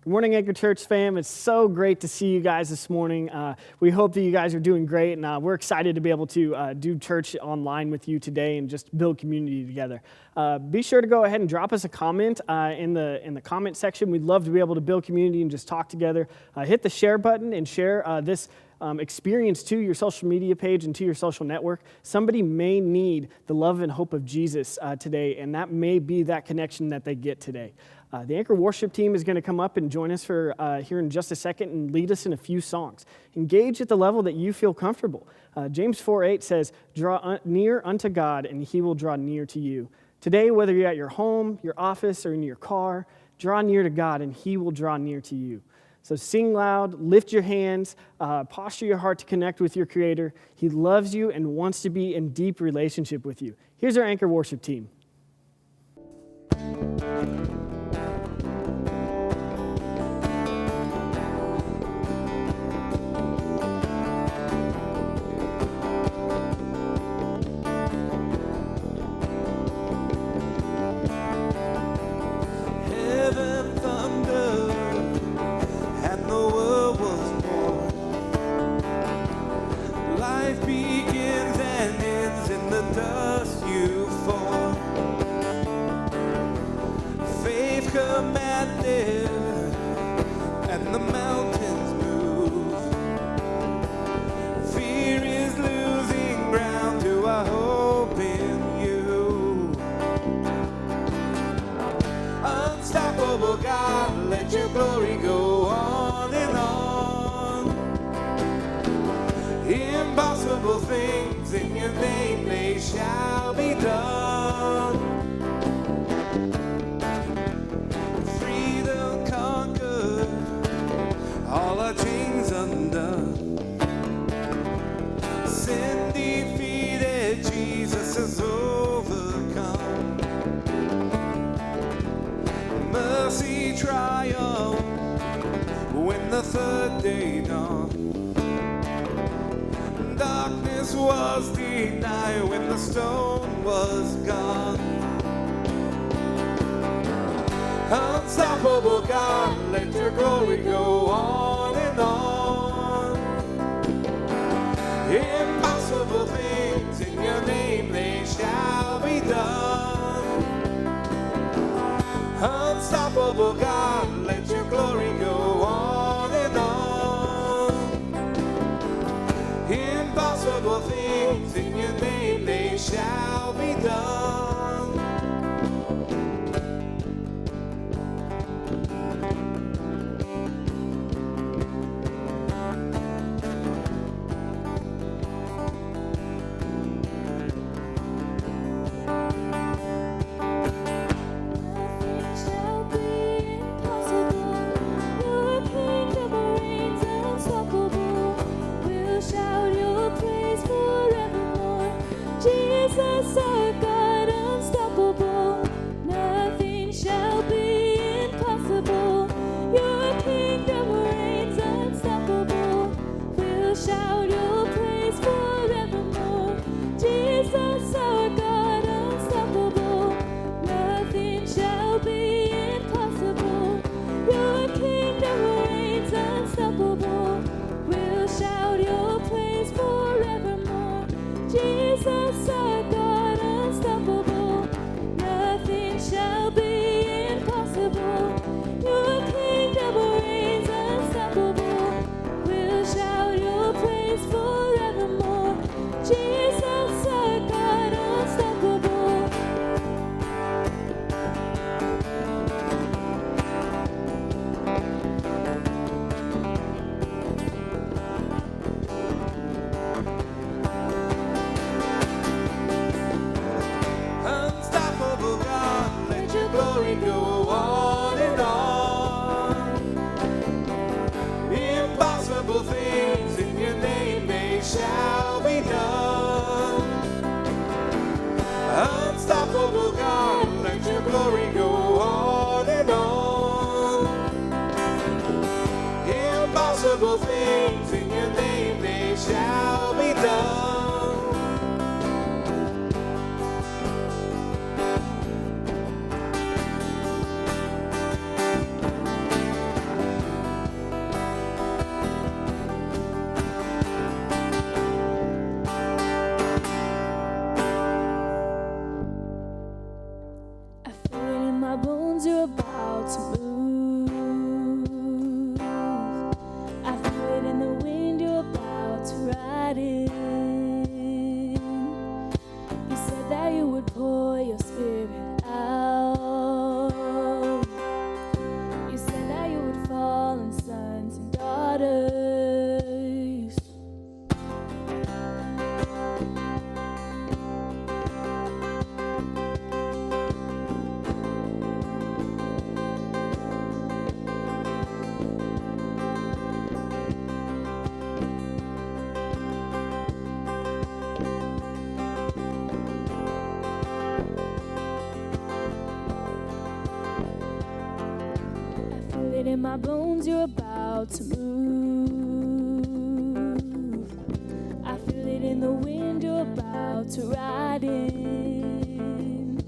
Good morning, Anchor Church fam. It's so great to see you guys this morning. We hope that you guys are doing great, and we're excited to be able to do church online with you today and just build community together. Be sure to go ahead and drop us a comment in the comment section. We'd love to be able to build community and just talk together. Hit the share button and share this experience to your social media page and to your social network. Somebody may need the love and hope of Jesus today, and that may be that connection that they get today. The Anchor worship team is going to come up and join us for here in just a second and lead us in a few songs. Engage at the level that you feel comfortable. James 4:8 says, "Draw near unto God, and he will draw near to you." Today, whether you're at your home, your office, or in your car, draw near to God, and he will draw near to you. So sing loud, lift your hands, posture your heart to connect with your Creator. He loves you and wants to be in deep relationship with you. Here's our Anchor worship team. Unstoppable God, let your glory go on and on. Impossible things in your name, they shall be done. Unstoppable God, let your glory go on and on. Impossible things in your name, they shall be done. Nothing shall be impossible. bones, you're about to move. I feel it in the wind, you're about to ride in. You said that you would pour your spirit out. You said that you would fall on sons and daughters. In my bones, you're about to move. I feel it in the wind, you're about to ride in.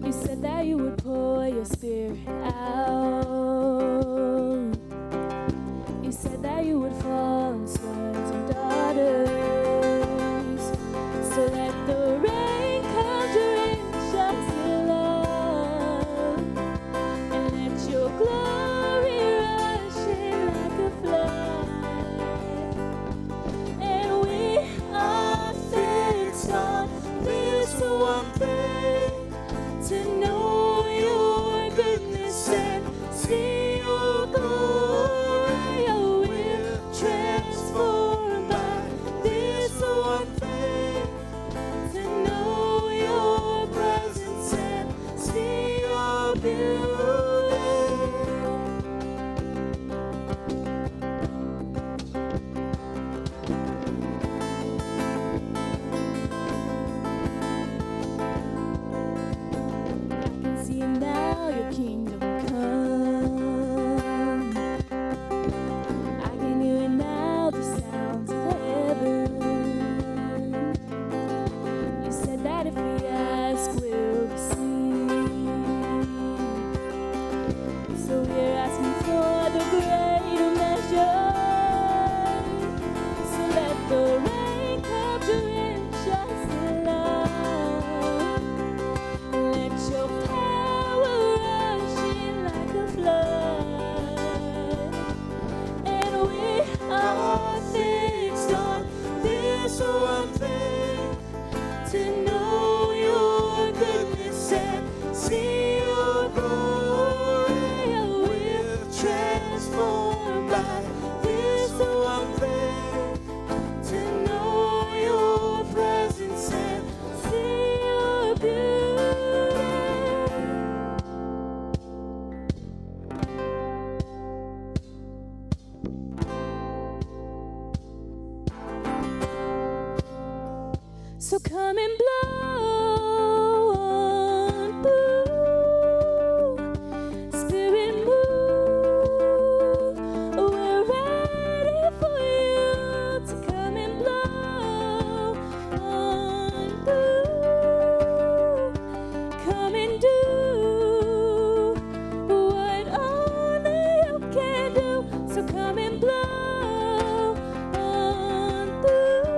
You said that you would pour your spirit out. You said that you would fall on sons and daughters. So let the rain come drench us in love, and let your glory rush in like a flood. And we are fixed on this one thing, to know your goodness and see your glory. Oh, we're transformed by this one thing, to know your presence and see your beauty. See now your kingdom come. I can hear it now, the sounds of heaven. You said that if we ask, we'll receive. So we're asking for the greater measure. So let the rain come to drench us in love. Let your power rush in like a flood. And we are fixed on this one thing, to know your goodness and see your glory. We're transformed by this one thing, to know your presence and see your beauty. So come and blow on through, Spirit move. We're ready for you to come and blow on through. Come and do what only you can do. So come and blow on through,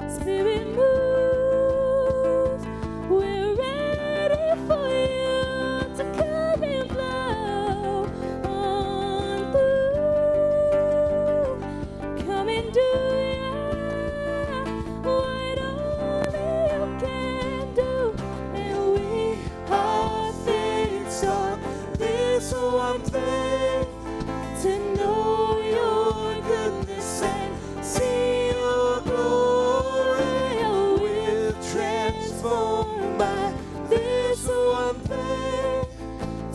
Spirit move. We're ready for you to come and blow on through. Come and do, yeah, what only you can do. And we are fixed on this one thing, to know your goodness and see your glory. Oh, we're transformed by this one thing,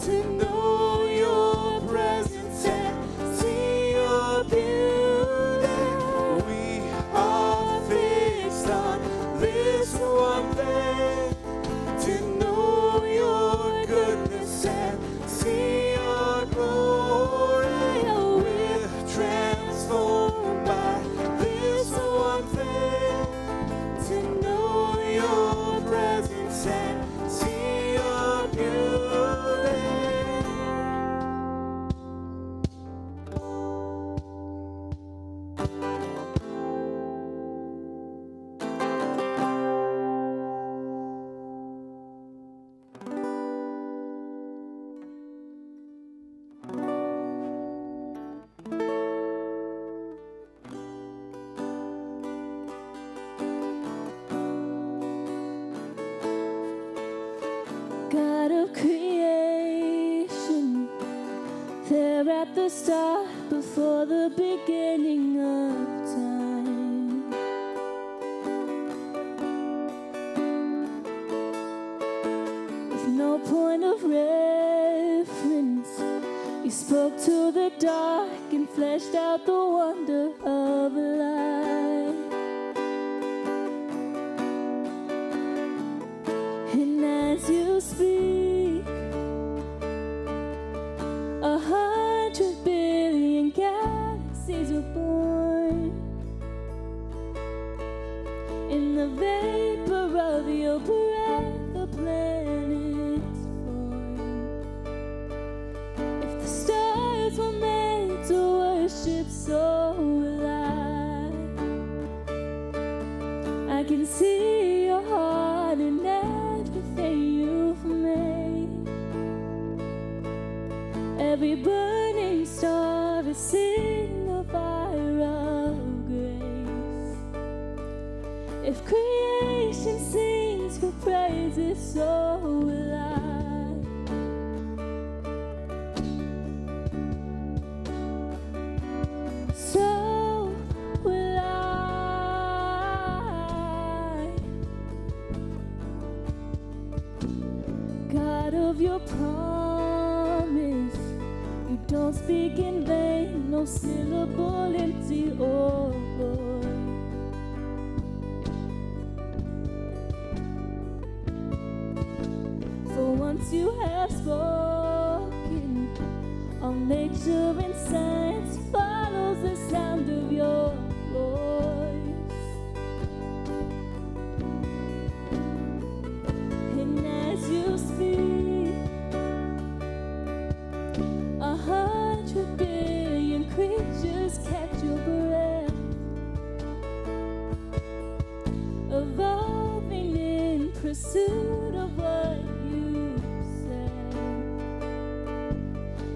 to know your presence and see your beauty. We are fixed on this one thing, to know your goodness and see your glory. God of creation, there at the start, before the beginning of time. With no point of reference, you spoke to the dark and fleshed out the wonder of life. And as you speak, 100 billion galaxies were born. In the vapor of your breath, the planets form. If the stars were made to worship, so will I can see your heart in everything you've made. Every burning star is seen the fire of grace. If creation sings your praises, so will I. So will I. God of your promise, you don't speak in vain, no syllable empty or void. For once you have spoken, all nature and science follows the sound of your voice. And as you speak, 100 billion creatures catch your breath, evolving in pursuit of what you said.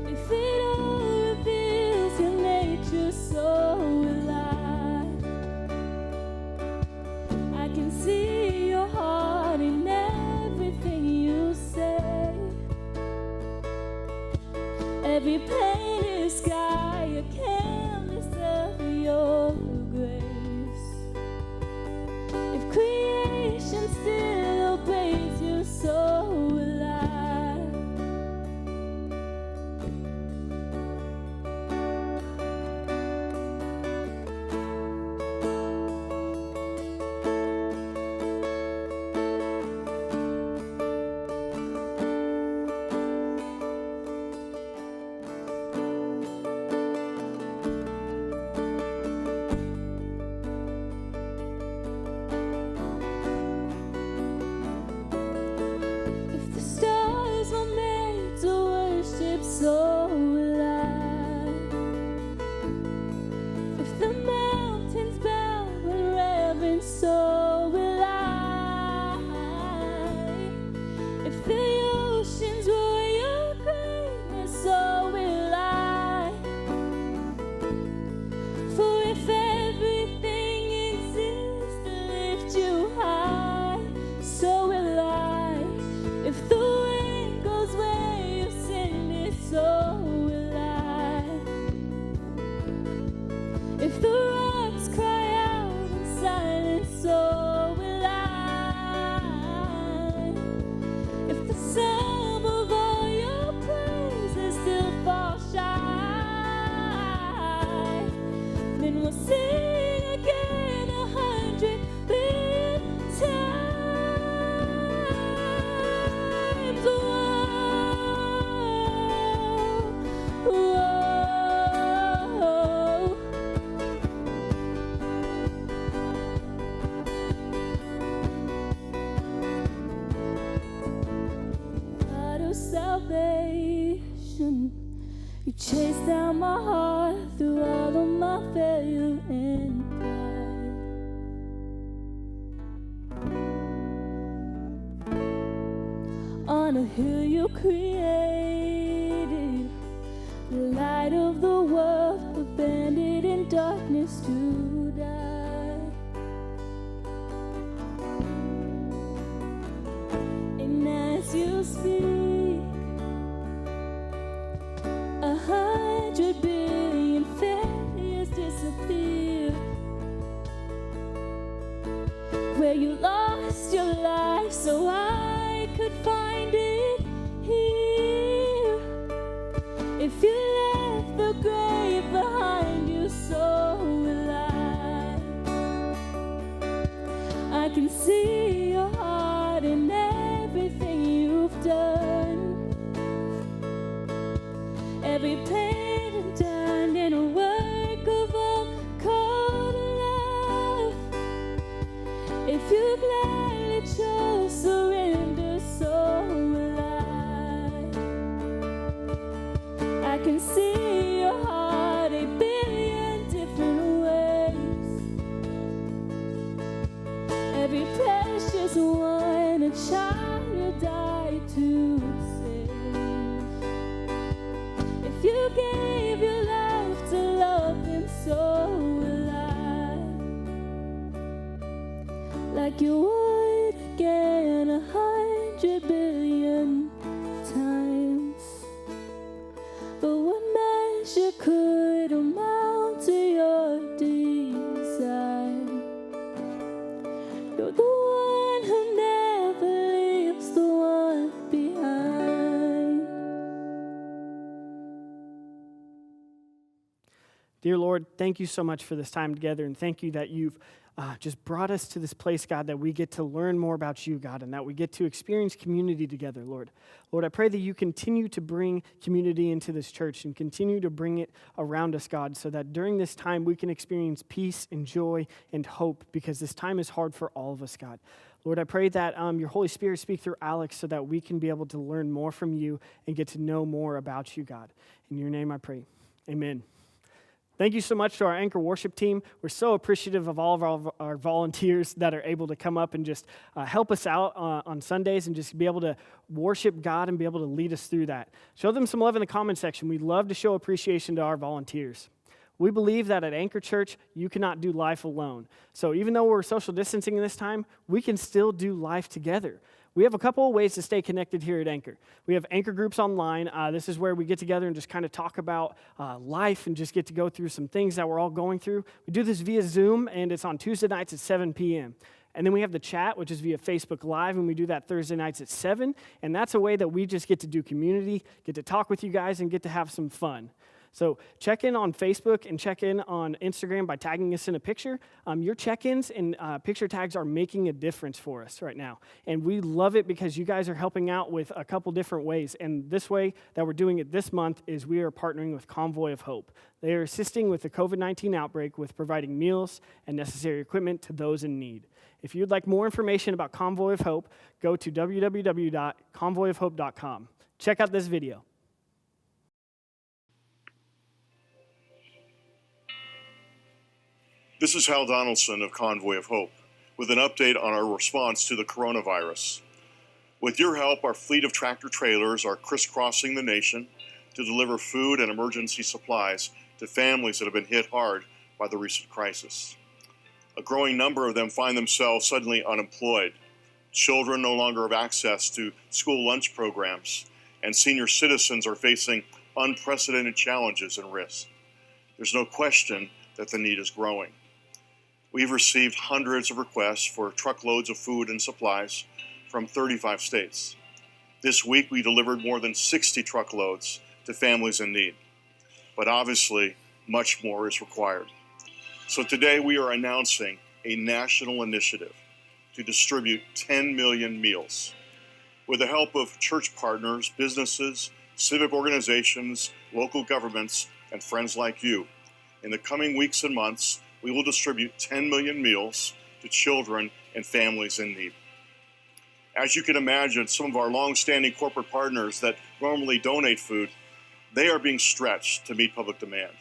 If it all reveals your nature, so will I can see your heart in everything you say. Every painted sky, a canvas of your grace. If creation still obeys you, so will I. If the stars were made to worship, so will I. If the mountains bow in reverence, so will I. If the oceans roar your greatness, so will I. For if everything exists to lift you high, so will I. If the wind goes where you send it, so will I. If the rocks cry out in silence, so will I. If the sum of all your praises still fall shy, then we'll sing again 100 billion times. Whoa, whoa. God of salvation, you chased down my heart through all of my failure and pride. On a hill you created, the light of the world, abandoned in darkness to die. And as you speak, Dear Lord, thank you so much for this time together, and thank you that you've just brought us to this place, God, that we get to learn more about you, God, and that we get to experience community together, Lord. Lord, I pray that you continue to bring community into this church and continue to bring it around us, God, so that during this time we can experience peace and joy and hope, because this time is hard for all of us, God. Lord, I pray that your Holy Spirit speak through Alex so that we can be able to learn more from you and get to know more about you, God. In your name I pray. Amen. Thank you so much to our Anchor worship team. We're so appreciative of all of our volunteers that are able to come up and just help us out on Sundays and just be able to worship God and be able to lead us through that. Show them some love in the comment section. We'd love to show appreciation to our volunteers. We believe that at Anchor Church, you cannot do life alone. So even though we're social distancing this time, we can still do life together. We have a couple of ways to stay connected here at Anchor. We have Anchor groups online. This is where we get together and just kind of talk about life and just get to go through some things that we're all going through. We do this via Zoom, and it's on Tuesday nights at 7 p.m. And then we have the chat, which is via Facebook Live, and we do that Thursday nights at 7. And that's a way that we just get to do community, get to talk with you guys, and get to have some fun. So check in on Facebook and check in on Instagram by tagging us in a picture. Your check-ins and picture tags are making a difference for us right now. And we love it because you guys are helping out with a couple different ways. And this way that we're doing it this month is we are partnering with Convoy of Hope. They are assisting with the COVID-19 outbreak with providing meals and necessary equipment to those in need. If you'd like more information about Convoy of Hope, go to www.convoyofhope.com. Check out this video. This is Hal Donaldson of Convoy of Hope with an update on our response to the coronavirus. With your help, our fleet of tractor trailers are crisscrossing the nation to deliver food and emergency supplies to families that have been hit hard by the recent crisis. A growing number of them find themselves suddenly unemployed. Children no longer have access to school lunch programs, and senior citizens are facing unprecedented challenges and risks. There's no question that the need is growing. We've received hundreds of requests for truckloads of food and supplies from 35 states. This week, we delivered more than 60 truckloads to families in need. But obviously, much more is required. So today, we are announcing a national initiative to distribute 10 million meals. With the help of church partners, businesses, civic organizations, local governments, and friends like you, in the coming weeks and months, we will distribute 10 million meals to children and families in need. As you can imagine, some of our long-standing corporate partners that normally donate food, they are being stretched to meet public demand.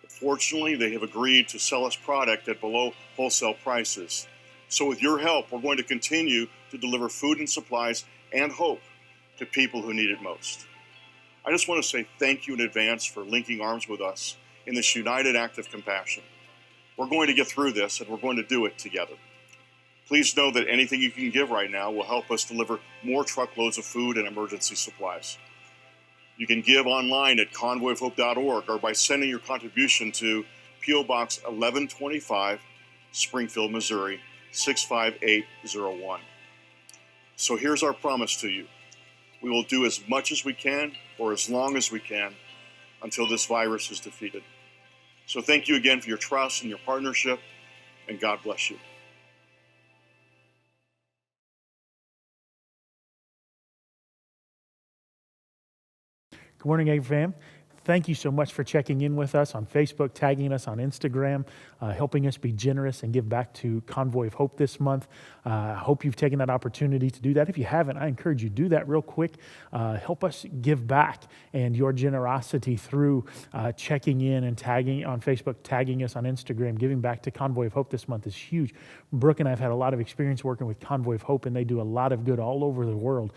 But fortunately, they have agreed to sell us product at below wholesale prices. So with your help, we're going to continue to deliver food and supplies and hope to people who need it most. I just want to say thank you in advance for linking arms with us in this united act of compassion. We're going to get through this, and we're going to do it together. Please know that anything you can give right now will help us deliver more truckloads of food and emergency supplies. You can give online at convoyofhope.org or by sending your contribution to P.O. Box 1125, Springfield, Missouri, 65801. So here's our promise to you. We will do as much as we can for as long as we can until this virus is defeated. So thank you again for your trust and your partnership, and God bless you. Good morning, Anchor fam. Thank you so much for checking in with us on Facebook, tagging us on Instagram, helping us be generous and give back to Convoy of Hope this month. I hope you've taken that opportunity to do that. If you haven't, I encourage you to do that real quick. Help us give back, and your generosity through checking in and tagging on Facebook, tagging us on Instagram, giving back to Convoy of Hope this month is huge. Brooke and I have had a lot of experience working with Convoy of Hope, and they do a lot of good all over the world,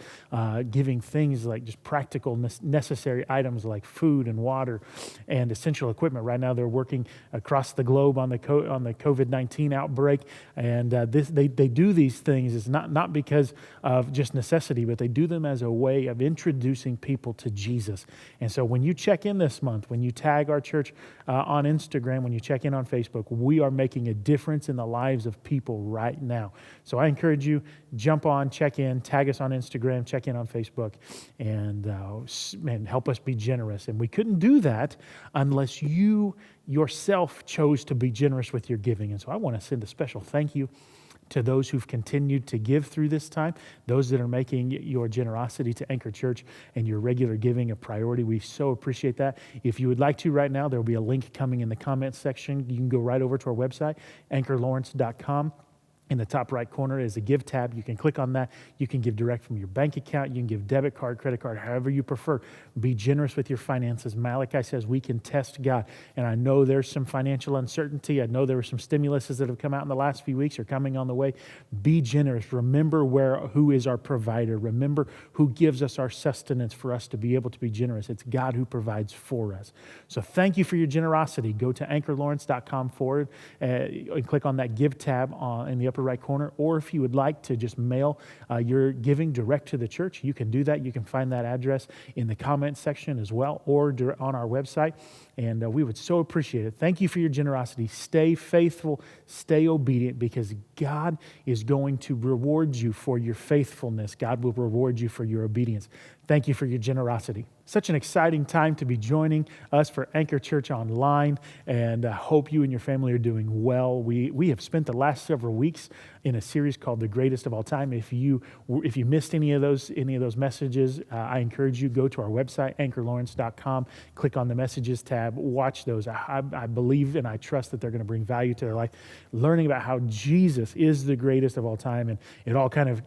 giving things like just practical necessary items like food and water and essential equipment. Right now, they're working across the globe on the COVID-19 outbreak, and they do these things. It's not because of just necessity, but they do them as a way of introducing people to Jesus. And so when you check in this month, when you tag our church on Instagram, when you check in on Facebook, we are making a difference in the lives of people right now. So I encourage you, jump on, check in, tag us on Instagram, check in on Facebook, and help us be generous. And we couldn't couldn't do that unless you yourself chose to be generous with your giving. And so I want to send a special thank you to those who've continued to give through this time, those that are making your generosity to Anchor Church and your regular giving a priority. We so appreciate that. If you would like to right now, there will be a link coming in the comments section. You can go right over to our website, anchorlawrence.com. In the top right corner is a Give tab. You can click on that. You can give direct from your bank account. You can give debit card, credit card, however you prefer. Be generous with your finances. Malachi says we can test God. And I know there's some financial uncertainty. I know there were some stimuluses that have come out in the last few weeks or coming on the way. Be generous. Remember who is our provider. Remember who gives us our sustenance for us to be able to be generous. It's God who provides for us. So thank you for your generosity. Go to anchorlawrence.com forward and click on that Give tab in the upper right corner, or if you would like to just mail your giving direct to the church, you can do that. You can find that address in the comments section as well, or on our website, and we would so appreciate it. Thank you for your generosity. Stay faithful, stay obedient, because God is going to reward you for your faithfulness. God will reward you for your obedience. Thank you for your generosity. Such an exciting time to be joining us for Anchor Church Online, and I hope you and your family are doing well. We have spent the last several weeks in a series called The Greatest of All Time. If you missed any of those messages, I encourage you, go to our website, anchorlawrence.com, click on the messages tab, watch those. I believe and I trust that they're going to bring value to their life. Learning about how Jesus is the greatest of all time, and it all kind of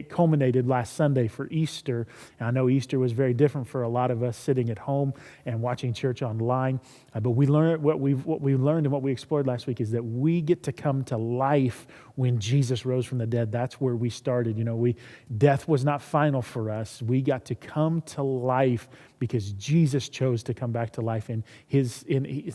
culminated last Sunday for Easter. And I know Easter was very different for a lot of us sitting at home and watching church online. But we learned what we learned and what we explored last week is that we get to come to life when Jesus rose from the dead. That's where we started. Death was not final for us. We got to come to life because Jesus chose to come back to life and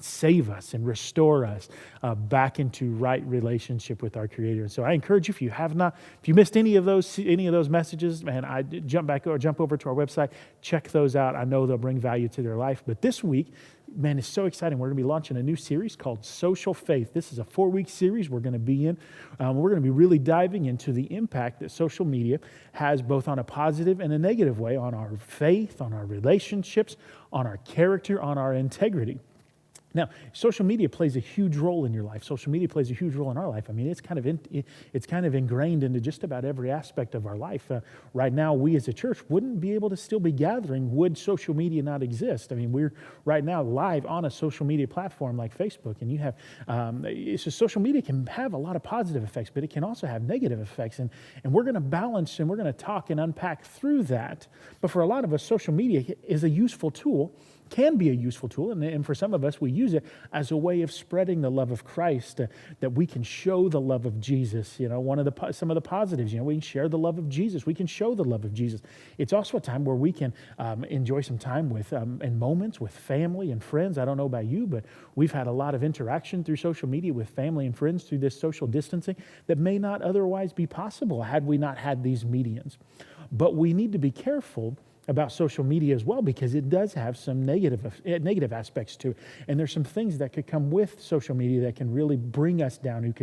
save us and restore us back into right relationship with our Creator. And so I encourage you, if you missed any of those messages, man, jump over to our website, check those out. I know they'll bring value to their life. But this week, man, it's so exciting. We're going to be launching a new series called Social Faith. This is a 4-week series we're going to be in. We're going to be really diving into the impact that social media has both on a positive and a negative way on our faith, on our relationships, on our character, on our integrity. Now, social media plays a huge role in your life. Social media plays a huge role in our life. I mean, it's kind of ingrained into just about every aspect of our life. Right now, we as a church wouldn't be able to still be gathering would social media not exist. I mean, we're right now live on a social media platform like Facebook, and you have so social media can have a lot of positive effects, but it can also have negative effects, and we're going to balance and we're going to talk and unpack through that. But for a lot of us, social media is a useful tool. Can be a useful tool, and for some of us, we use it as a way of spreading the love of Christ, that we can show the love of Jesus. Some of the positives, we can share the love of Jesus. We can show the love of Jesus. It's also a time where we can enjoy some time with and moments with family and friends. I don't know about you, but we've had a lot of interaction through social media with family and friends through this social distancing that may not otherwise be possible had we not had these mediums. But we need to be careful about social media as well, because it does have some negative aspects to it. And there's some things that could come with social media that can really bring us down, that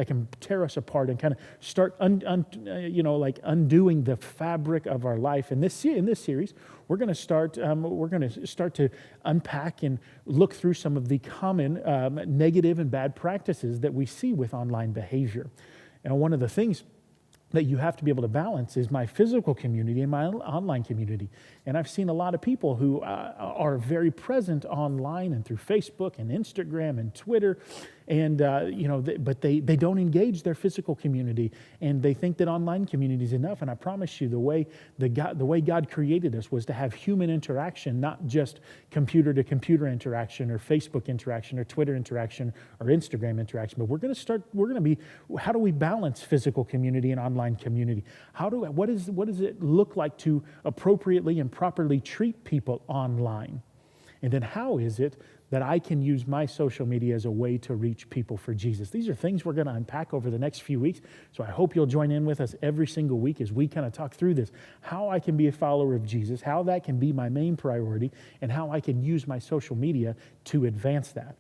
can tear us apart and kind of start undoing the fabric of our life. And in this series, we're going to start to unpack and look through some of the common negative and bad practices that we see with online behavior. And one of the things that you have to be able to balance is my physical community and my online community. And I've seen a lot of people who are very present online and through Facebook and Instagram and Twitter, and but they don't engage their physical community, and they think that online community is enough. And I promise you, the way God created us was to have human interaction, not just computer to computer interaction or Facebook interaction or Twitter interaction or Instagram interaction. But how do we balance physical community and online community? What does it look like to appropriately and properly treat people online? And then how is it that I can use my social media as a way to reach people for Jesus? These are things we're going to unpack over the next few weeks. So I hope you'll join in with us every single week as we kind of talk through this, how I can be a follower of Jesus, how that can be my main priority, and how I can use my social media to advance that.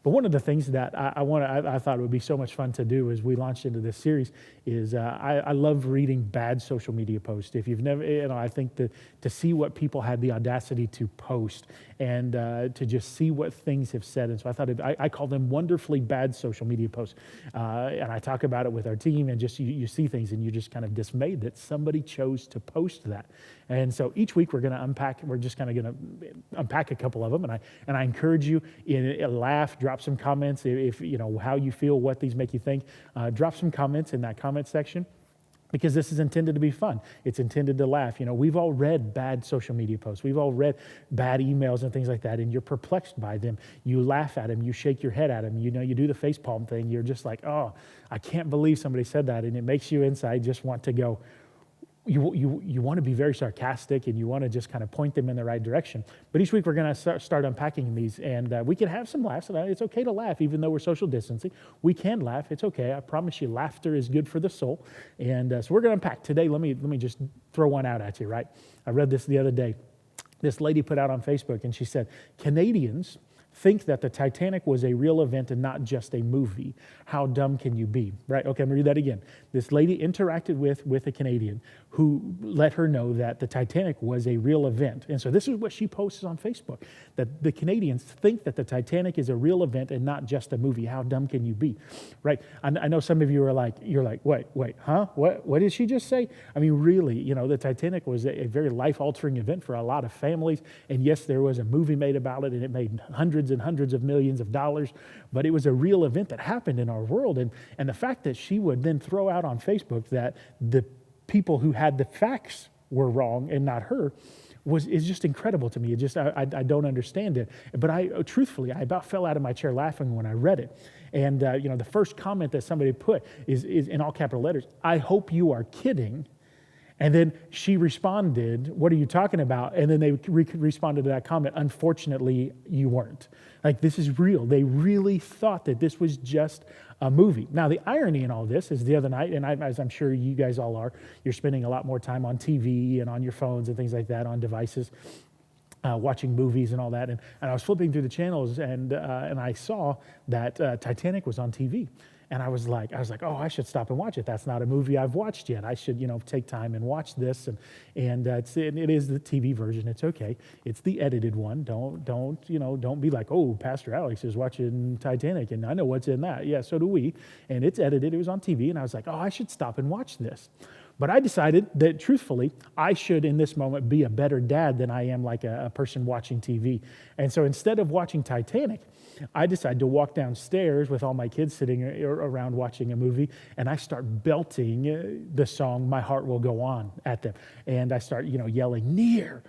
But one of the things that I thought would be so much fun to do as we launched into this series is I love reading bad social media posts. If you've never, I think that to see what people had the audacity to post and to just see what things have said. And so I thought I call them wonderfully bad social media posts. And I talk about it with our team, and just you see things and you're just kind of dismayed that somebody chose to post that. And so each week we're just kind of going to unpack a couple of them. And I encourage you, laugh, drop some comments if you know how you feel, what these make you think. Drop some comments in that comment section, because this is intended to be fun. It's intended to laugh. We've all read bad social media posts. We've all read bad emails and things like that, and you're perplexed by them. You laugh at them. You shake your head at them. You do the facepalm thing. You're just like, oh, I can't believe somebody said that. And it makes you inside just want to go, you want to be very sarcastic, and you want to just kind of point them in the right direction. But each week we're going to start unpacking these, and we can have some laughs. And it's okay to laugh, even though we're social distancing. We can laugh. It's okay. I promise you, laughter is good for the soul. And so we're going to unpack today. Let me just throw one out at you. Right? I read this the other day. This lady put out on Facebook, and she said, Canadians think that the Titanic was a real event and not just a movie. How dumb can you be? Right? Okay, I'm going to read that again. This lady interacted with a Canadian who let her know that the Titanic was a real event. And so this is what she posts on Facebook, that the Canadians think that the Titanic is a real event and not just a movie. How dumb can you be? Right? I know some of you are like, wait, huh? What did she just say? I mean, really, the Titanic was a very life-altering event for a lot of families. And yes, there was a movie made about it, and it made hundreds and hundreds of millions of dollars, but it was a real event that happened in our world. And the fact that she would then throw out on Facebook that the people who had the facts were wrong and not her is just incredible to me. I don't understand it. But truthfully, I about fell out of my chair laughing when I read it. And the first comment that somebody put is in all capital letters, "I hope you are kidding." And then she responded, "What are you talking about?" And then they responded to that comment, "Unfortunately, you weren't." Like, this is real. They really thought that this was just a movie. Now, the irony in all this is the other night, and as I'm sure you guys all are, you're spending a lot more time on TV and on your phones and things like that, on devices, watching movies and all that. And I was flipping through the channels, and I saw that Titanic was on TV. And I was like, oh, I should stop and watch it. That's not a movie I've watched yet. I should, take time and watch this. And it is the TV version. It's okay. It's the edited one. Don't be like, oh, Pastor Alex is watching Titanic, and I know what's in that. Yeah, so do we. And it's edited. It was on TV, and I was like, oh, I should stop and watch this. But I decided that, truthfully, I should, in this moment, be a better dad than I am like a person watching TV. And so instead of watching Titanic, I decided to walk downstairs with all my kids sitting around watching a movie, and I start belting the song "My Heart Will Go On" at them. And I start, yelling, "Near,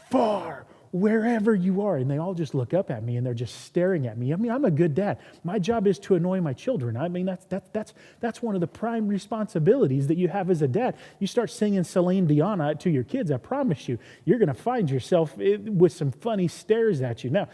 far, wherever you are." And they all just look up at me, and they're just staring at me. I mean, I'm a good dad. My job is to annoy my children. I mean, that's one of the prime responsibilities that you have as a dad. You start singing Celine Dion to your kids, I promise you, you're going to find yourself with some funny stares at you. Now,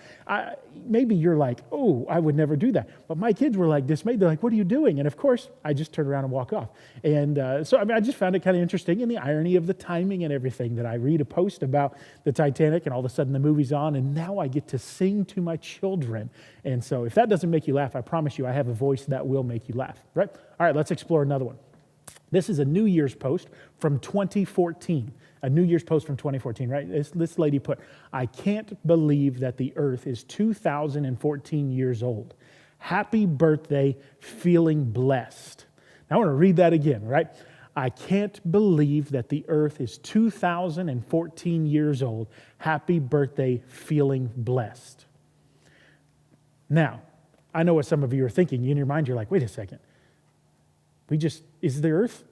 maybe you're like, oh, I would never do that. But my kids were like dismayed. They're like, what are you doing? And of course, I just turned around and walk off. And I just found it kind of interesting, and the irony of the timing and everything, that I read a post about the Titanic, and all of a sudden the movie's on, and now I get to sing to my children. And so if that doesn't make you laugh, I promise you I have a voice that will make you laugh, right? All right, let's explore another one. This is a New Year's post from 2014. A New Year's post from 2014, right? This lady put, "I can't believe that the earth is 2014 years old. Happy birthday, feeling blessed." Now I want to read that again, right? "I can't believe that the earth is 2014 years old. Happy birthday, feeling blessed." Now, I know what some of you are thinking. In your mind, you're like, wait a second. Is the earth?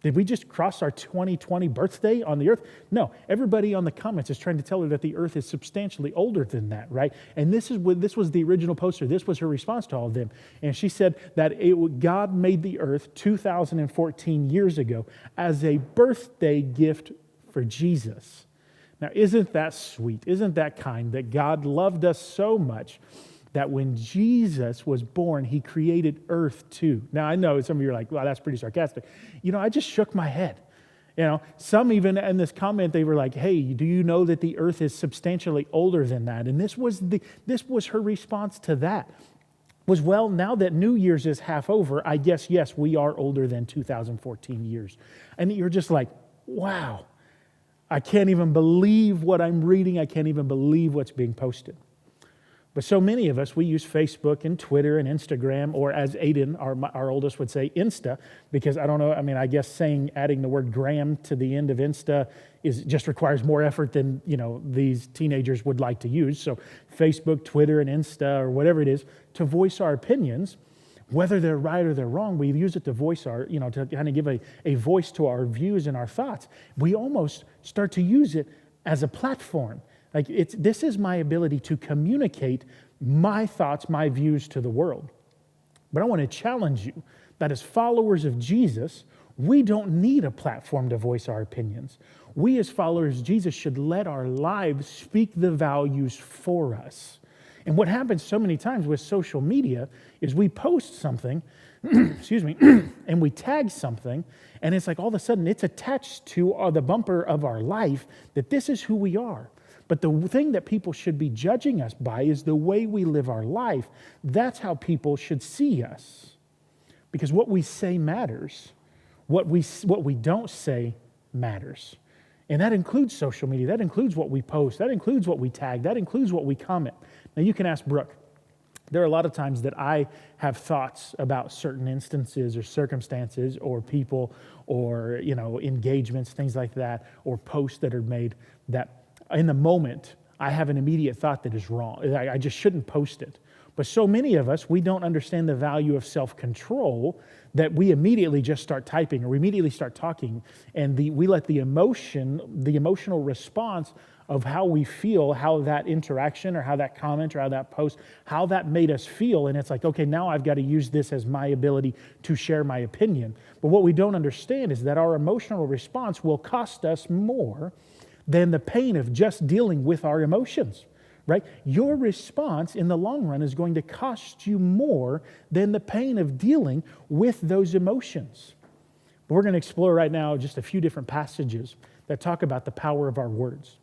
Did we just cross our 2020 birthday on the earth? No, everybody on the comments is trying to tell her that the earth is substantially older than that, right? And this was the original poster. This was her response to all of them. And she said that God made the earth 2014 years ago as a birthday gift for Jesus. Now, isn't that sweet? Isn't that kind that God loved us so much that when Jesus was born, he created earth too? Now, I know some of you are like, well, that's pretty sarcastic. I just shook my head. Some even in this comment, they were like, hey, do you know that the earth is substantially older than that? And this was her response to that. was, well, now that New Year's is half over, I guess, yes, we are older than 2014 years. And you're just like, wow, I can't even believe what I'm reading. I can't even believe what's being posted. But so many of us, we use Facebook and Twitter and Instagram, or as Aiden, our oldest, would say, Insta, because I don't know, I mean, I guess adding the word gram to the end of Insta just requires more effort than, these teenagers would like to use. So Facebook, Twitter, and Insta, or whatever it is, to voice our opinions, whether they're right or they're wrong, we use it to voice to kind of give a voice to our views and our thoughts. We almost start to use it as a platform. Like this is my ability to communicate my thoughts, my views to the world. But I want to challenge you that as followers of Jesus, we don't need a platform to voice our opinions. We as followers of Jesus should let our lives speak the values for us. And what happens so many times with social media is we post something, excuse me, and we tag something, and it's like all of a sudden it's attached to the bumper of our life that this is who we are. But the thing that people should be judging us by is the way we live our life. That's how people should see us. Because what we say matters. What we don't say matters. And that includes social media. That includes what we post. That includes what we tag. That includes what we comment. Now you can ask Brooke. There are a lot of times that I have thoughts about certain instances or circumstances or people or, engagements, things like that, or posts that are made that in the moment, I have an immediate thought that is wrong. I just shouldn't post it. But so many of us, we don't understand the value of self-control that we immediately just start typing or we immediately start talking. And we let the emotional response of how we feel, how that interaction or how that comment or how that post, how that made us feel. And it's like, okay, now I've got to use this as my ability to share my opinion. But what we don't understand is that our emotional response will cost us more than the pain of just dealing with our emotions, right? Your response in the long run is going to cost you more than the pain of dealing with those emotions. But we're going to explore right now just a few different passages that talk about the power of our words.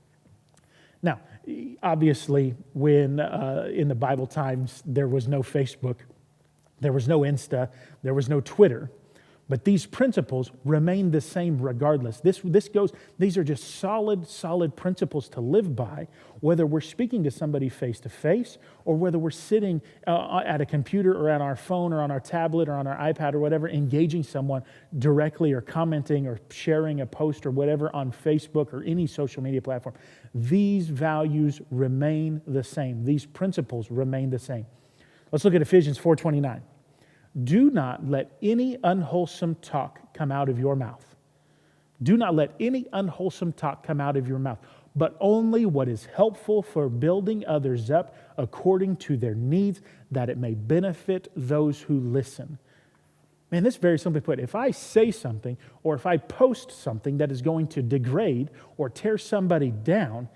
Now, obviously, when in the Bible times, there was no Facebook, there was no Insta, there was no Twitter. But these principles remain the same regardless. These are just solid principles to live by, whether we're speaking to somebody face to face or whether we're sitting at a computer or on our phone or on our tablet or on our iPad or whatever, engaging someone directly or commenting or sharing a post or whatever on Facebook or any social media platform. These values remain the same. These principles remain the same. Let's look at Ephesians 4:29. Do not let any unwholesome talk come out of your mouth. Do not let any unwholesome talk come out of your mouth, but only what is helpful for building others up according to their needs, that it may benefit those who listen. Man, this is very simply put. If I say something or if I post something that is going to degrade or tear somebody down,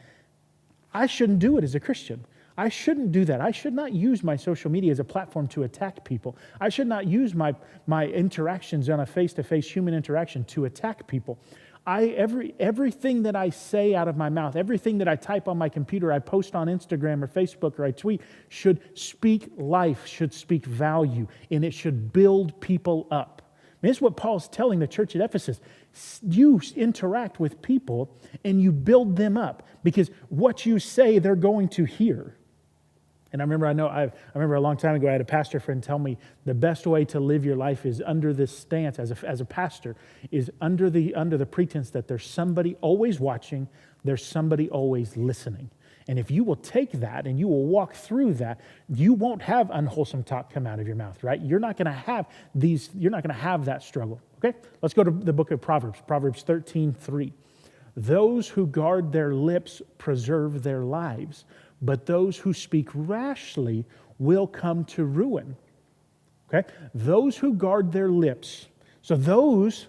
I shouldn't do it as a Christian. I shouldn't do that. I should not use my social media as a platform to attack people. I should not use my interactions on a face-to-face human interaction to attack people. Everything that I say out of my mouth, everything that I type on my computer, I post on Instagram or Facebook or I tweet, should speak life, should speak value, and it should build people up. And this is what Paul's telling the church at Ephesus. You interact with people and you build them up because what you say, they're going to hear. And I remember a long time ago, I had a pastor friend tell me the best way to live your life is under this stance as a pastor, is under the pretense that there's somebody always watching, there's somebody always listening. And if you will take that and you will walk through that, you won't have unwholesome talk come out of your mouth, right? You're not going to have that struggle. Okay? Let's go to the book of Proverbs, Proverbs 13:3. Those who guard their lips preserve their lives, but those who speak rashly will come to ruin. Okay? Those who guard their lips, so those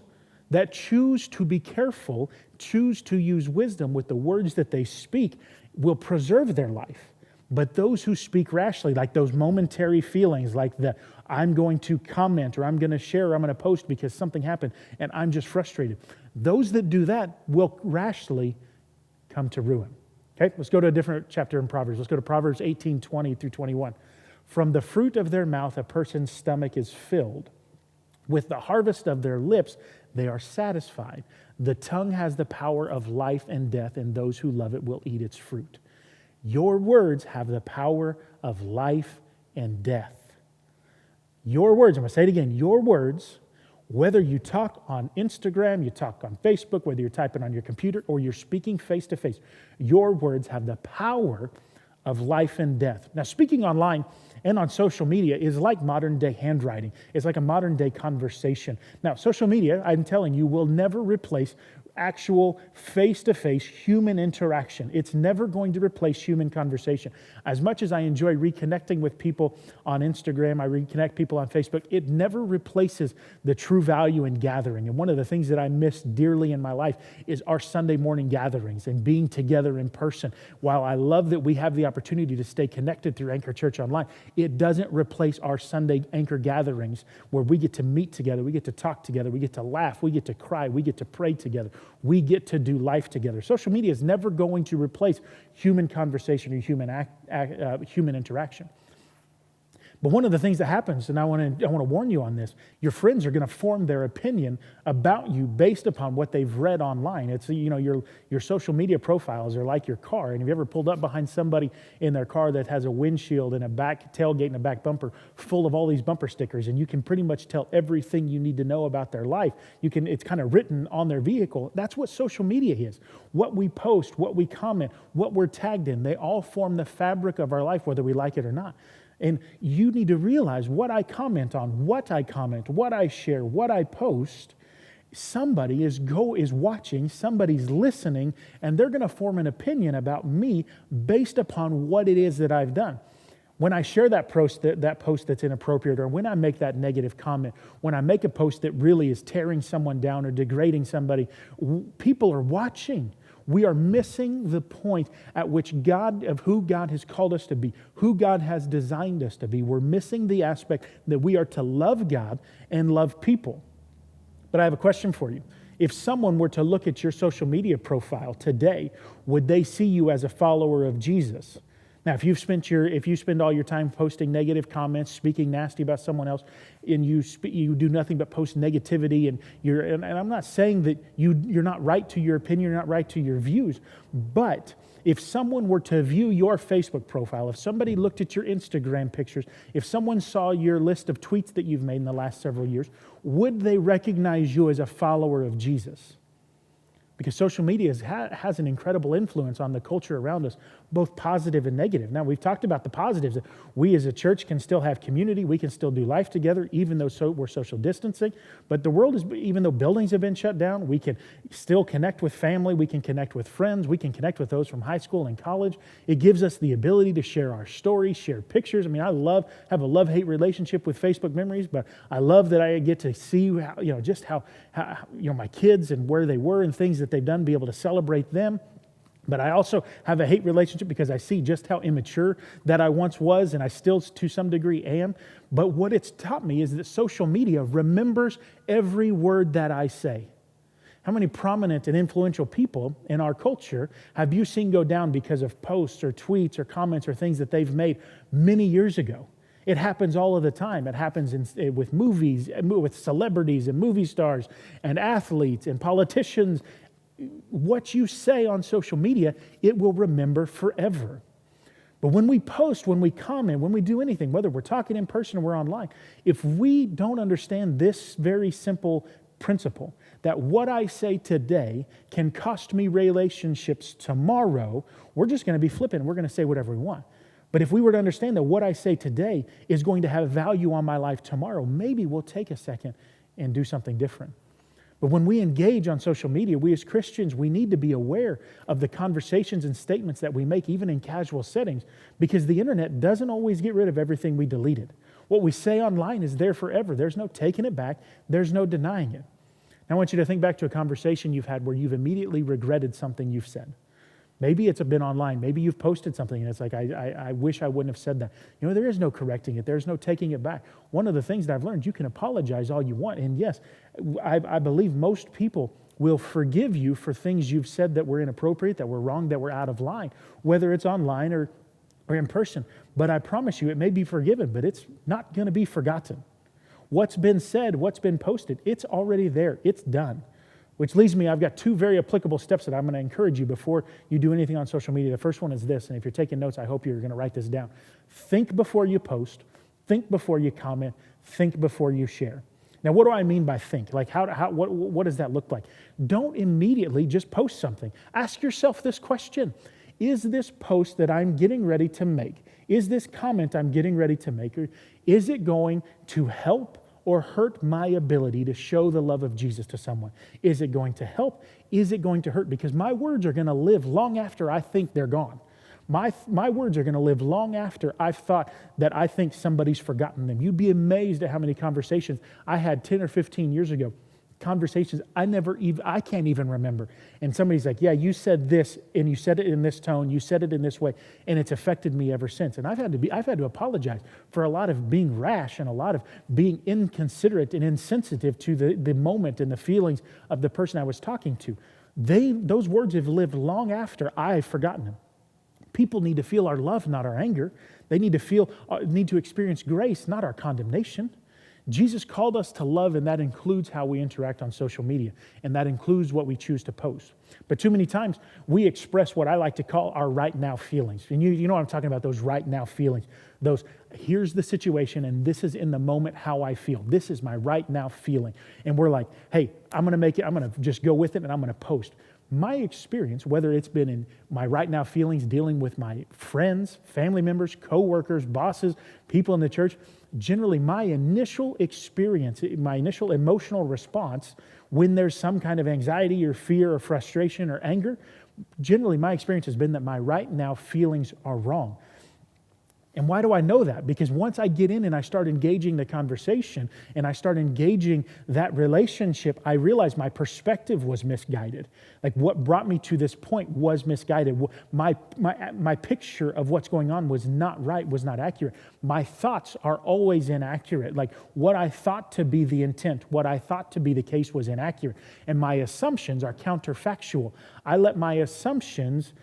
that choose to be careful, choose to use wisdom with the words that they speak, will preserve their life. But those who speak rashly, like those momentary feelings, like I'm going to comment or I'm going to share or I'm going to post because something happened and I'm just frustrated. Those that do that will rashly come to ruin. Okay, let's go to a different chapter in Proverbs. Let's go to Proverbs 18:20 through 21. From the fruit of their mouth, a person's stomach is filled. With the harvest of their lips, they are satisfied. The tongue has the power of life and death, and those who love it will eat its fruit. Your words have the power of life and death. Your words, I'm going to say it again, your words, whether you talk on Instagram, you talk on Facebook, whether you're typing on your computer or you're speaking face to face, your words have the power of life and death. Now, speaking online and on social media is like modern day handwriting. It's like a modern day conversation. Now, social media, I'm telling you, will never replace actual face-to-face human interaction. It's never going to replace human conversation. As much as I enjoy reconnecting with people on Instagram, I reconnect people on Facebook, it never replaces the true value in gathering. And one of the things that I miss dearly in my life is our Sunday morning gatherings and being together in person. While I love that we have the opportunity to stay connected through Anchor Church Online, it doesn't replace our Sunday Anchor gatherings where we get to meet together, we get to talk together, we get to laugh, we get to cry, we get to pray together. We get to do life together. Social media is never going to replace human conversation or human interaction. But one of the things that happens, and I want to warn you on this, your friends are going to form their opinion about you based upon what they've read online. It's, your social media profiles are like your car. And have you ever pulled up behind somebody in their car that has a windshield and a back tailgate and a back bumper full of all these bumper stickers, and you can pretty much tell everything you need to know about their life. It's kind of written on their vehicle. That's what social media is. What we post, what we comment, what we're tagged in, they all form the fabric of our life, whether we like it or not. And you need to realize what I comment on, what I share, what I post, somebody is watching, somebody's listening, and they're going to form an opinion about me based upon what it is that I've done. When I share that post that's inappropriate, or when I make that negative comment, when I make a post that really is tearing someone down or degrading somebody, people are watching. We are missing the point at which who God has called us to be, who God has designed us to be. We're missing the aspect that we are to love God and love people. But I have a question for you. If someone were to look at your social media profile today, would they see you as a follower of Jesus? Now, if you spend all your time posting negative comments, speaking nasty about someone else, and you do nothing but post negativity, and I'm not saying that you're not right to your opinion, you're not right to your views, but if someone were to view your Facebook profile, if somebody looked at your Instagram pictures, if someone saw your list of tweets that you've made in the last several years, would they recognize you as a follower of Jesus? Because social media has an incredible influence on the culture around us, both positive and negative. Now, we've talked about the positives. We as a church can still have community. We can still do life together, even though we're social distancing. But the world even though buildings have been shut down, we can still connect with family. We can connect with friends. We can connect with those from high school and college. It gives us the ability to share our stories, share pictures. I mean, have a love-hate relationship with Facebook memories, but I love that I get to see how my kids and where they were and things that they've done, be able to celebrate them. But I also have a hate relationship because I see just how immature that I once was, and I still to some degree am. But what it's taught me is that social media remembers every word that I say. How many prominent and influential people in our culture have you seen go down because of posts or tweets or comments or things that they've made many years ago? It happens all of the time. It happens with movies, with celebrities and movie stars and athletes and politicians. What you say on social media, it will remember forever. But when we post, when we comment, when we do anything, whether we're talking in person or we're online, if we don't understand this very simple principle, that what I say today can cost me relationships tomorrow, we're just going to be flippant. We're going to say whatever we want. But if we were to understand that what I say today is going to have value on my life tomorrow, maybe we'll take a second and do something different. But when we engage on social media, we as Christians, we need to be aware of the conversations and statements that we make, even in casual settings, because the internet doesn't always get rid of everything we deleted. What we say online is there forever. There's no taking it back. There's no denying it. Now, I want you to think back to a conversation you've had where you've immediately regretted something you've said. Maybe it's been online. Maybe you've posted something and it's like, I wish I wouldn't have said that. There is no correcting it. There's no taking it back. One of the things that I've learned, you can apologize all you want. And yes, I believe most people will forgive you for things you've said that were inappropriate, that were wrong, that were out of line, whether it's online or or in person, but I promise you it may be forgiven, but it's not going to be forgotten. What's been said, what's been posted, it's already there. It's done. Which leads me, I've got two very applicable steps that I'm going to encourage you before you do anything on social media. The first one is this, and if you're taking notes, I hope you're going to write this down. Think before you post. Think before you comment. Think before you share. Now, what do I mean by think? Like, what does that look like? Don't immediately just post something. Ask yourself this question. Is this post that I'm getting ready to make, is this comment I'm getting ready to make, or is it going to help or hurt my ability to show the love of Jesus to someone? Is it going to help? Is it going to hurt? Because my words are going to live long after I think they're gone. My words are going to live long after I've thought that I think somebody's forgotten them. You'd be amazed at how many conversations I had 10 or 15 years ago, conversations I can't even remember. And somebody's like, yeah, you said this, and you said it in this tone, you said it in this way, and it's affected me ever since. And I've had to apologize for a lot of being rash and a lot of being inconsiderate and insensitive to the moment and the feelings of the person I was talking to. Those words have lived long after I've forgotten them. People need to feel our love, not our anger. They need to experience grace, not our condemnation. Jesus called us to love, and that includes how we interact on social media, and that includes what we choose to post. But too many times, we express what I like to call our right now feelings. And you know what I'm talking about, those right now feelings. Those, here's the situation, and this is in the moment how I feel. This is my right now feeling. And we're like, hey, I'm going to just go with it, and I'm going to post. My experience, whether it's been in my right now feelings dealing with my friends, family members, coworkers, bosses, people in the church, generally my initial experience, my initial emotional response when there's some kind of anxiety or fear or frustration or anger, generally my experience has been that my right now feelings are wrong. And why do I know that? Because once I get in and I start engaging the conversation and I start engaging that relationship, I realize my perspective was misguided. Like what brought me to this point was misguided. My picture of what's going on was not right, was not accurate. My thoughts are always inaccurate. Like what I thought to be the intent, what I thought to be the case was inaccurate. And my assumptions are counterfactual. I let my assumptions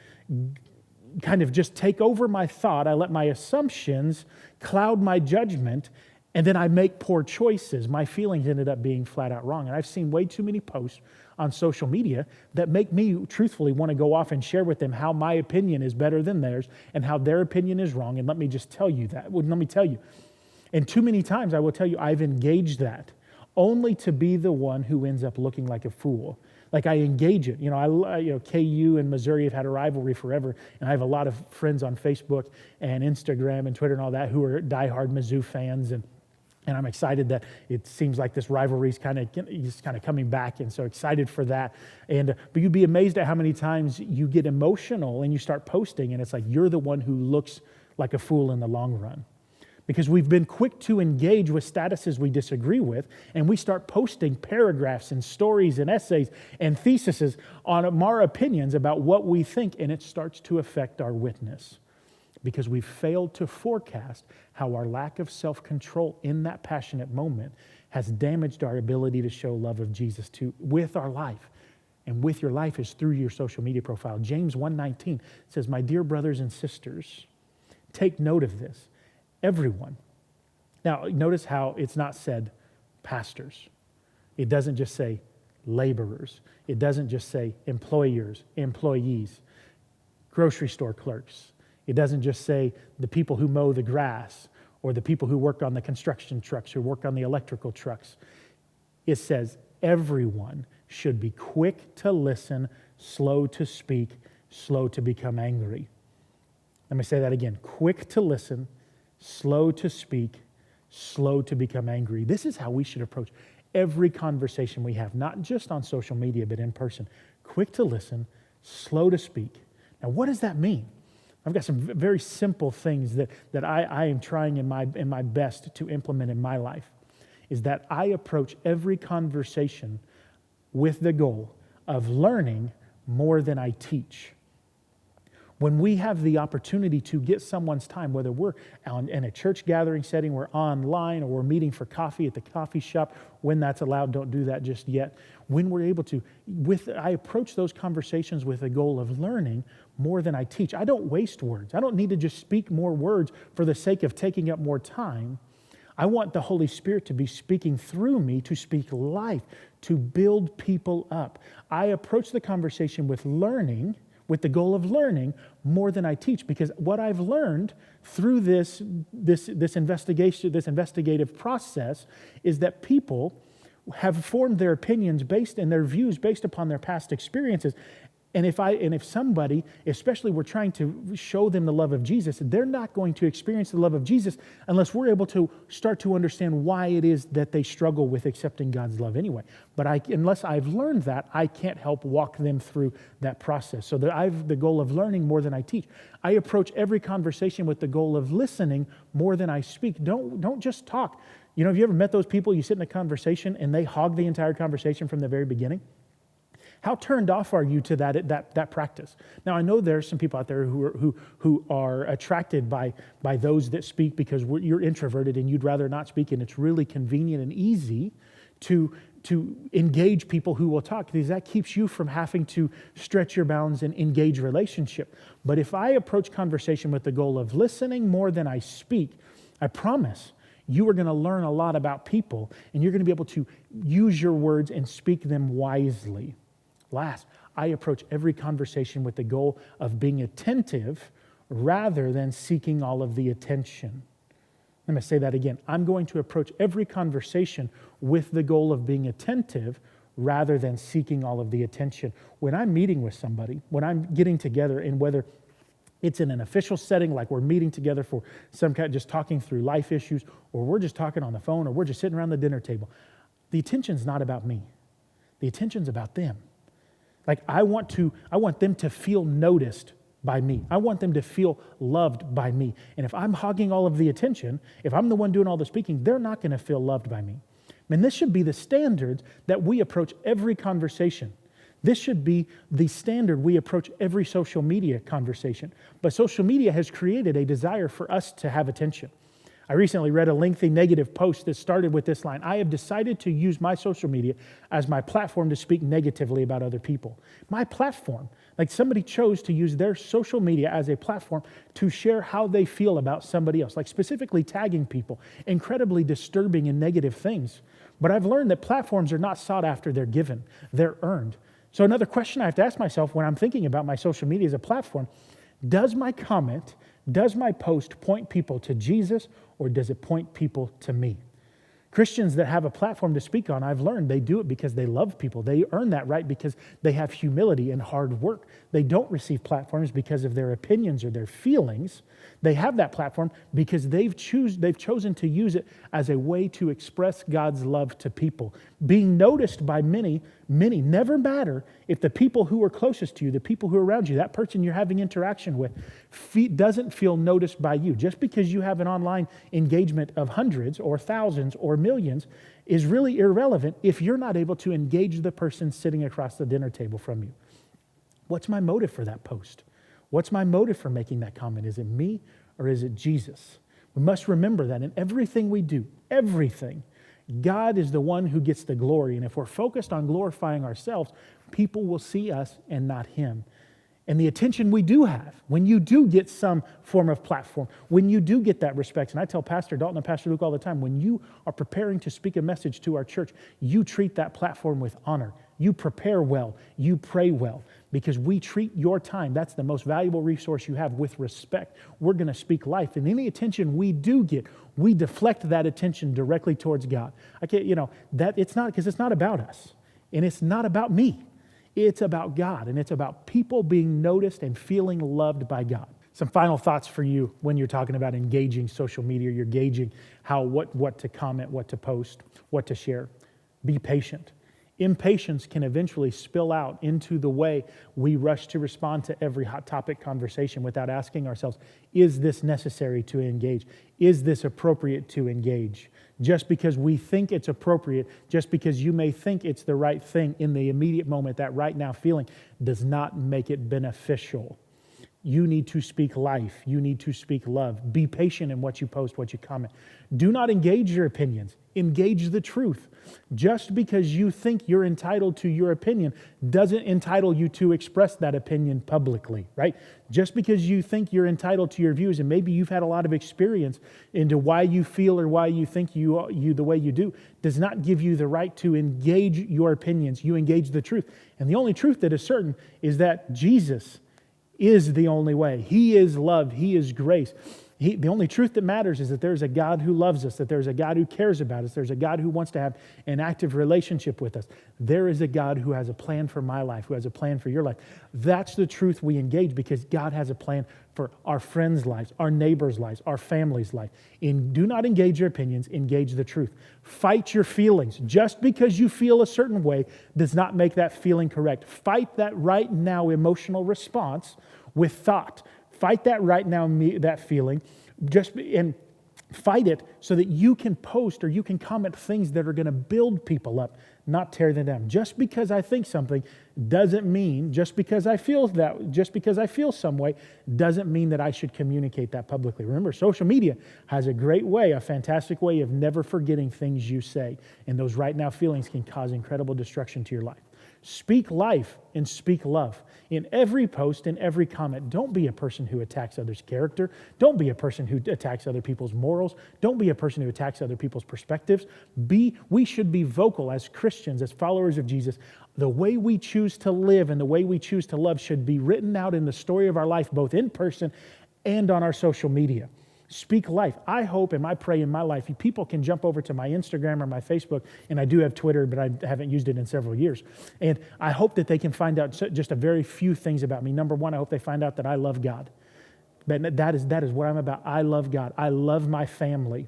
kind of just take over my thought. I let my assumptions cloud my judgment, and then I make poor choices. My feelings ended up being flat out wrong. And I've seen way too many posts on social media that make me truthfully want to go off and share with them how my opinion is better than theirs and how their opinion is wrong. And let me just tell you that. Let me tell you. And too many times I will tell you I've engaged that only to be the one who ends up looking like a fool. Like I engage it. KU and Missouri have had a rivalry forever, and I have a lot of friends on Facebook and Instagram and Twitter and all that who are diehard Mizzou fans, and I'm excited that it seems like this rivalry is kind of coming back, and so excited for that. But you'd be amazed at how many times you get emotional and you start posting, and it's like you're the one who looks like a fool in the long run. Because we've been quick to engage with statuses we disagree with, and we start posting paragraphs and stories and essays and theses on our opinions about what we think, and it starts to affect our witness. Because we've failed to forecast how our lack of self-control in that passionate moment has damaged our ability to show love of Jesus with our life. And with your life is through your social media profile. James 1:19 says, "My dear brothers and sisters, take note of this. Everyone." Now, notice how it's not said pastors. It doesn't just say laborers. It doesn't just say employers, employees, grocery store clerks. It doesn't just say the people who mow the grass or the people who work on the construction trucks or work on the electrical trucks. It says everyone should be quick to listen, slow to speak, slow to become angry. Let me say that again. Quick to listen, slow to speak, slow to become angry. This is how we should approach every conversation we have, not just on social media, but in person. Quick to listen, slow to speak. Now, what does that mean? I've got some very simple things that I am trying in my best to implement in my life, is that I approach every conversation with the goal of learning more than I teach. When we have the opportunity to get someone's time, whether we're in a church gathering setting, we're online, or we're meeting for coffee at the coffee shop, when that's allowed, don't do that just yet. When we're able to, I approach those conversations with a goal of learning more than I teach. I don't waste words. I don't need to just speak more words for the sake of taking up more time. I want the Holy Spirit to be speaking through me to speak life, to build people up. I approach the conversation with learning, with the goal of learning more than I teach, because what I've learned through this investigative process is that people have formed their opinions and their views based upon their past experiences. And if somebody, especially we're trying to show them the love of Jesus, they're not going to experience the love of Jesus unless we're able to start to understand why it is that they struggle with accepting God's love anyway. But unless I've learned that, I can't help walk them through that process. So that I have the goal of learning more than I teach. I approach every conversation with the goal of listening more than I speak. Don't just talk. You know, have you ever met those people, you sit in a conversation and they hog the entire conversation from the very beginning? How turned off are you to that practice? Now, I know there's some people out there who are attracted by those that speak because you're introverted and you'd rather not speak, and it's really convenient and easy to engage people who will talk, because that keeps you from having to stretch your bounds and engage relationship. But if I approach conversation with the goal of listening more than I speak, I promise you are going to learn a lot about people, and you're going to be able to use your words and speak them wisely. Last, I approach every conversation with the goal of being attentive rather than seeking all of the attention. Let me say that again. I'm going to approach every conversation with the goal of being attentive rather than seeking all of the attention. When I'm meeting with somebody, when I'm getting together, and whether it's in an official setting, like we're meeting together for some kind, just talking through life issues, or we're just talking on the phone, or we're just sitting around the dinner table, the attention's not about me. The attention's about them. Like I want them to feel noticed by me. I want them to feel loved by me. And if I'm hogging all of the attention, if I'm the one doing all the speaking, they're not going to feel loved by me. And this should be the standard that we approach every conversation. This should be the standard we approach every social media conversation. But social media has created a desire for us to have attention. I recently read a lengthy negative post that started with this line: I have decided to use my social media as my platform to speak negatively about other people. My platform. Like somebody chose to use their social media as a platform to share how they feel about somebody else, like specifically tagging people, incredibly disturbing and negative things. But I've learned that platforms are not sought after, they're given, they're earned. So another question I have to ask myself when I'm thinking about my social media as a platform: does my comment, does my post point people to Jesus, or does it point people to me? Christians that have a platform to speak on, I've learned they do it because they love people. They earn that right because they have humility and hard work. They don't receive platforms because of their opinions or their feelings. They have that platform because they've chosen to use it as a way to express God's love to people. Being noticed by many never matter if the people who are closest to you, the people who are around you, that person you're having interaction with, doesn't feel noticed by you. Just because you have an online engagement of hundreds or thousands or millions is really irrelevant if you're not able to engage the person sitting across the dinner table from you. What's my motive for that post? What's my motive for making that comment? Is it me or is it Jesus? We must remember that in everything we do, everything, God is the one who gets the glory. And if we're focused on glorifying ourselves, people will see us and not Him. And the attention we do have, when you do get some form of platform, when you do get that respect, and I tell Pastor Dalton and Pastor Luke all the time, when you are preparing to speak a message to our church, you treat that platform with honor. You prepare well. You pray well. Because we treat your time, that's the most valuable resource you have, with respect. We're going to speak life. And any attention we do get, we deflect that attention directly towards God. It's not about us. And it's not about me. It's about God, and it's about people being noticed and feeling loved by God. Some final thoughts for you when you're talking about engaging social media. You're gauging what to comment, what to post, what to share. Be patient. Impatience can eventually spill out into the way we rush to respond to every hot topic conversation without asking ourselves, is this necessary to engage? Is this appropriate to engage? Just because we think it's appropriate, just because you may think it's the right thing in the immediate moment, that right now feeling, does not make it beneficial. You need to speak life. You need to speak love. Be patient in what you post, what you comment. Do not engage your opinions. Engage the truth. Just because you think you're entitled to your opinion doesn't entitle you to express that opinion publicly, right? Just because you think you're entitled to your views, and maybe you've had a lot of experience into why you feel or why you think you the way you do, does not give you the right to engage your opinions. You engage the truth. And the only truth that is certain is that Jesus is the only way. He is love. He is grace. The only truth that matters is that there's a God who loves us, that there's a God who cares about us, there's a God who wants to have an active relationship with us. There is a God who has a plan for my life, who has a plan for your life. That's the truth we engage, because God has a plan for our friends' lives, our neighbors' lives, our family's life. Do not engage your opinions, engage the truth. Fight your feelings. Just because you feel a certain way does not make that feeling correct. Fight that right now emotional response with thought. Fight that right now, that feeling, and fight it so that you can post or you can comment things that are going to build people up, not tear them down. Just because I think something doesn't mean, just because I feel some way, doesn't mean that I should communicate that publicly. Remember, social media has a great way, a fantastic way of never forgetting things you say. And those right now feelings can cause incredible destruction to your life. Speak life and speak love. In every post, in every comment, don't be a person who attacks others' character. Don't be a person who attacks other people's morals. Don't be a person who attacks other people's perspectives. We should be vocal as Christians, as followers of Jesus. The way we choose to live and the way we choose to love should be written out in the story of our life, both in person and on our social media. Speak life. I hope and I pray in my life, people can jump over to my Instagram or my Facebook, and I do have Twitter, but I haven't used it in several years. And I hope that they can find out just a very few things about me. Number one, I hope they find out that I love God. But that is what I'm about. I love God. I love my family.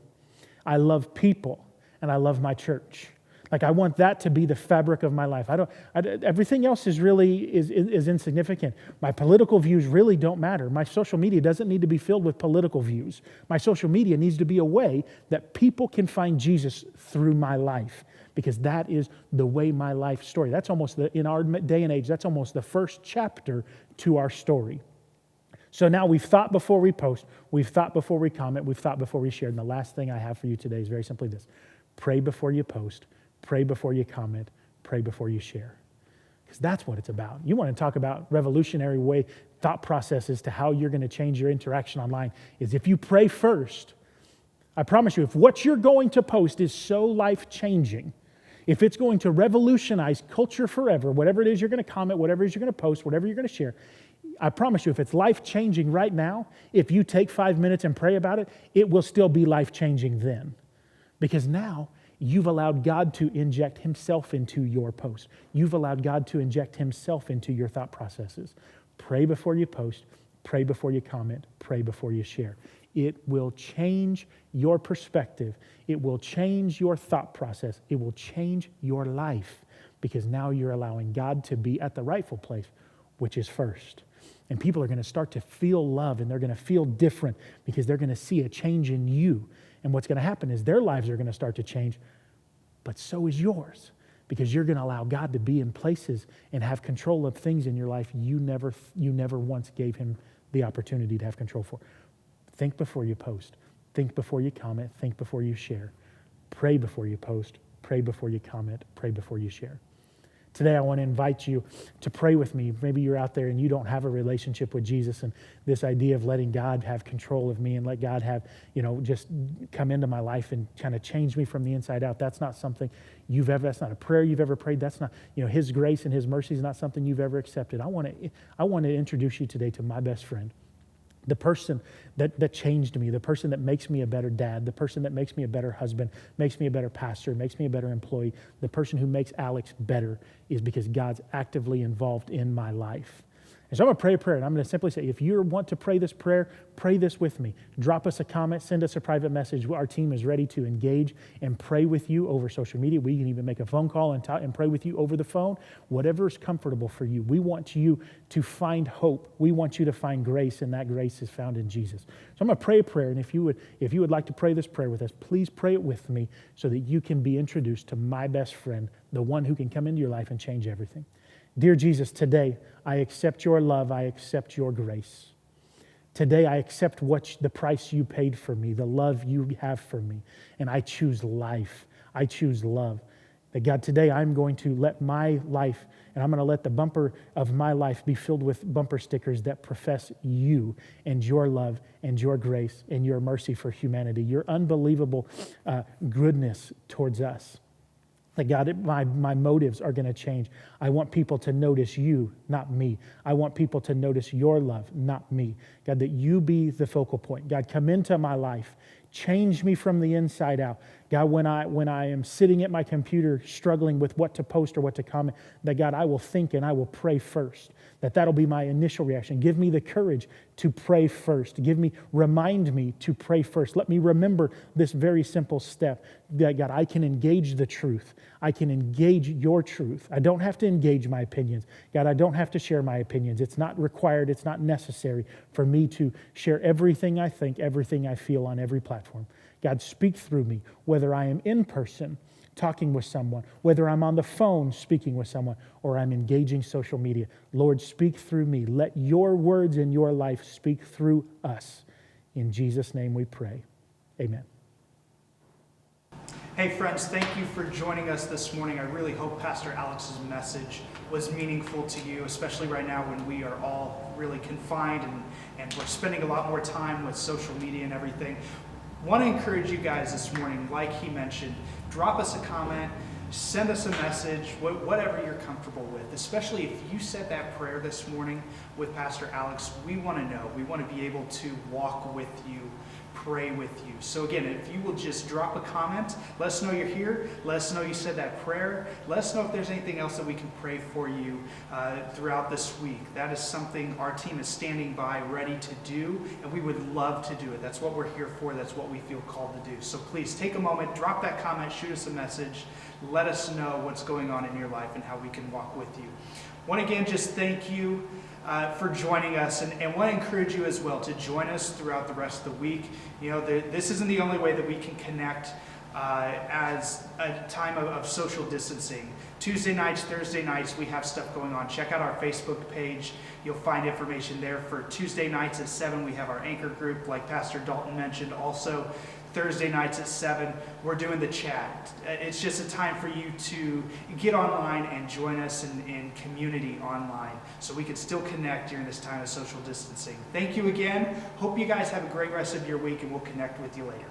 I love people, and I love my church. Like, I want that to be the fabric of my life. Everything else is insignificant. My political views really don't matter. My social media doesn't need to be filled with political views. My social media needs to be a way that people can find Jesus through my life, because that is the way my life story. That's almost in our day and age, that's almost the first chapter to our story. So now we've thought before we post, we've thought before we comment, we've thought before we share. And the last thing I have for you today is very simply this: pray before you post. Pray before you comment, pray before you share. Because that's what it's about. You want to talk about revolutionary thought processes to how you're going to change your interaction online, is if you pray first. I promise you, if what you're going to post is so life-changing, if it's going to revolutionize culture forever, whatever it is you're going to comment, whatever it is you're going to post, whatever you're going to share, I promise you, if it's life-changing right now, if you take 5 minutes and pray about it, it will still be life-changing then. Because now, you've allowed God to inject Himself into your post. You've allowed God to inject Himself into your thought processes. Pray before you post. Pray before you comment. Pray before you share. It will change your perspective. It will change your thought process. It will change your life, because now you're allowing God to be at the rightful place, which is first. And people are going to start to feel love, and they're going to feel different, because they're going to see a change in you. And what's going to happen is their lives are going to start to change, but so is yours, because you're going to allow God to be in places and have control of things in your life you never once gave Him the opportunity to have control for. Think before you post. Think before you comment. Think before you share. Pray before you post. Pray before you comment. Pray before you share. Today, I want to invite you to pray with me. Maybe you're out there and you don't have a relationship with Jesus, and this idea of letting God have control of me and let God have, just come into my life and kind of change me from the inside out. That's not something that's not a prayer you've ever prayed. That's not, His grace and His mercy is not something you've ever accepted. I want to introduce you today to my best friend. The person that changed me, the person that makes me a better dad, the person that makes me a better husband, makes me a better pastor, makes me a better employee, the person who makes Alex better, is because God's actively involved in my life. And so I'm going to pray a prayer, and I'm going to simply say, if you want to pray this prayer, pray this with me. Drop us a comment, send us a private message. Our team is ready to engage and pray with you over social media. We can even make a phone call and pray with you over the phone. Whatever is comfortable for you. We want you to find hope. We want you to find grace, and that grace is found in Jesus. So I'm going to pray a prayer, and if you would like to pray this prayer with us, please pray it with me so that you can be introduced to my best friend, the one who can come into your life and change everything. Dear Jesus, today I accept your love, I accept your grace. Today, I accept the price you paid for me, the love you have for me, and I choose life. I choose love. That God, today I'm going to let my life, and I'm going to let the bumper of my life be filled with bumper stickers that profess you and your love and your grace and your mercy for humanity, your unbelievable goodness towards us. That God, my motives are going to change. I want people to notice you, not me. I want people to notice your love, not me. God, that you be the focal point. God, come into my life. Change me from the inside out. God, when I am sitting at my computer struggling with what to post or what to comment, that God, I will think and I will pray first. That'll be my initial reaction. Give me the courage to pray first. Remind me to pray first. Let me remember this very simple step. That God, I can engage the truth. I can engage your truth. I don't have to engage my opinions. God, I don't have to share my opinions. It's not required. It's not necessary for me to share everything I think, everything I feel on every platform. God, speak through me, whether I am in person talking with someone, whether I'm on the phone speaking with someone, or I'm engaging social media. Lord, speak through me. Let your words in your life speak through us. In Jesus' name we pray. Amen. Hey friends, thank you for joining us this morning. I really hope Pastor Alex's message was meaningful to you, especially right now when we are all really confined and we're spending a lot more time with social media and everything. Want to encourage you guys this morning, like he mentioned, drop us a comment, send us a message, whatever you're comfortable with. Especially if you said that prayer this morning with Pastor Alex, we want to know. We want to be able to walk with you, pray with you. So again, if you will just drop a comment, let us know you're here, let us know you said that prayer, let us know if there's anything else that we can pray for you throughout this week. That is something our team is standing by ready to do, and we would love to do it. That's what we're here for. That's what we feel called to do. So please take a moment, drop that comment, shoot us a message, let us know what's going on in your life and how we can walk with you. Want to again just thank you for joining us, and want to encourage you as well to join us throughout the rest of the week. You know, this isn't the only way that we can connect as a time of social distancing. Tuesday nights, Thursday nights, we have stuff going on. Check out our Facebook page. You'll find information there. For Tuesday nights at 7, we have our anchor group, like Pastor Dalton mentioned. Also, Thursday nights at 7, we're doing the chat. It's just a time for you to get online and join us in community online so we can still connect during this time of social distancing. Thank you again. Hope you guys have a great rest of your week, and we'll connect with you later.